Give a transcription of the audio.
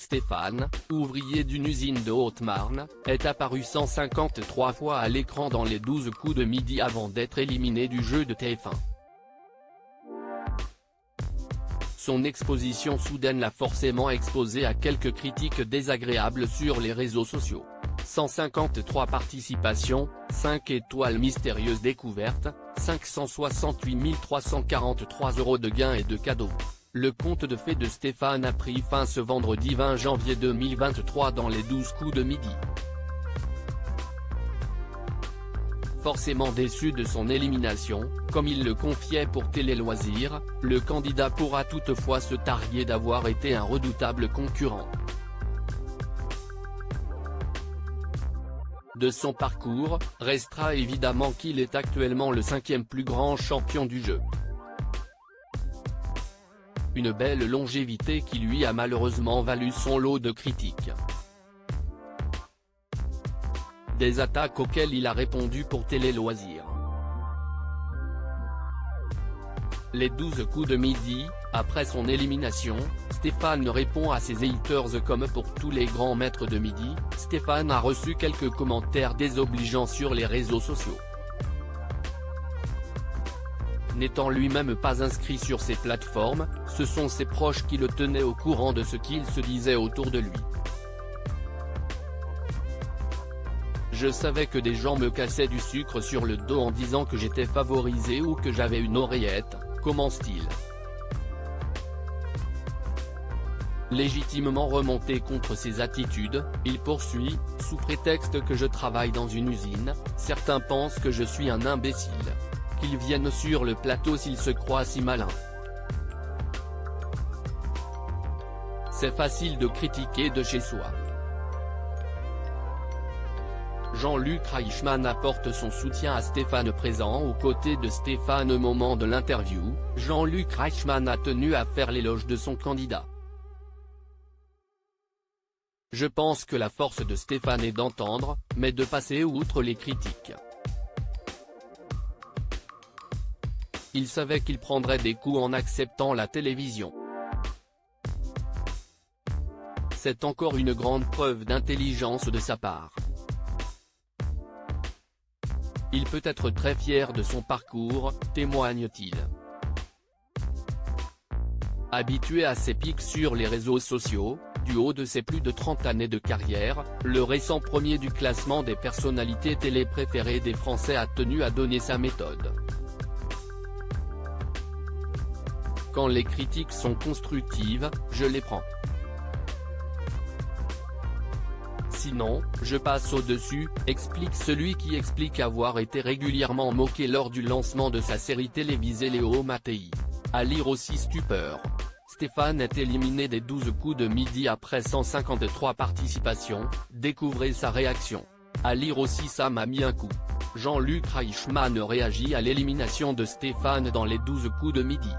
Stéphane, ouvrier d'une usine de Haute-Marne, est apparu 153 fois à l'écran dans les 12 coups de midi avant d'être éliminé du jeu de TF1. Son exposition soudaine l'a forcément exposé à quelques critiques désagréables sur les réseaux sociaux. 153 participations, 5 étoiles mystérieuses découvertes, 568 343 € de gains et de cadeaux. Le conte de fées de Stéphane a pris fin ce vendredi 20 janvier 2023 dans les 12 coups de midi. Forcément déçu de son élimination, comme il le confiait pour Télé Loisirs, le candidat pourra toutefois se targuer d'avoir été un redoutable concurrent. De son parcours, restera évidemment qu'il est actuellement le 5e plus grand champion du jeu. Une belle longévité qui lui a malheureusement valu son lot de critiques. Des attaques auxquelles il a répondu pour Télé Loisirs. Les 12 coups de midi, après son élimination, Stéphane répond à ses haters comme pour tous les grands maîtres de midi. Stéphane a reçu quelques commentaires désobligeants sur les réseaux sociaux. N'étant lui-même pas inscrit sur ces plateformes, ce sont ses proches qui le tenaient au courant de ce qu'il se disait autour de lui. Je savais que des gens me cassaient du sucre sur le dos en disant que j'étais favorisé ou que j'avais une oreillette, commence-t-il. Légitimement remonté contre ses attitudes, il poursuit, sous prétexte que je travaille dans une usine, certains pensent que je suis un imbécile. Qu'ils viennent sur le plateau s'ils se croient si malins. C'est facile de critiquer de chez soi. Jean-Luc Reichmann apporte son soutien à Stéphane. Présent aux côtés de Stéphane au moment de l'interview, Jean-Luc Reichmann a tenu à faire l'éloge de son candidat. Je pense que la force de Stéphane est d'entendre, mais de passer outre les critiques. Il savait qu'il prendrait des coups en acceptant la télévision. C'est encore une grande preuve d'intelligence de sa part. Il peut être très fier de son parcours, témoigne-t-il. Habitué à ses pics sur les réseaux sociaux, du haut de ses plus de 30 années de carrière, le récent premier du classement des personnalités télé préférées des Français a tenu à donner sa méthode. Quand les critiques sont constructives, je les prends. Sinon, je passe au-dessus, explique celui qui explique avoir été régulièrement moqué lors du lancement de sa série télévisée Léo Mattei. À lire aussi stupeur. Stéphane est éliminé des 12 coups de midi après 153 participations, découvrez sa réaction. À lire aussi ça m'a mis un coup. Jean-Luc Reichmann réagit à l'élimination de Stéphane dans les 12 coups de midi.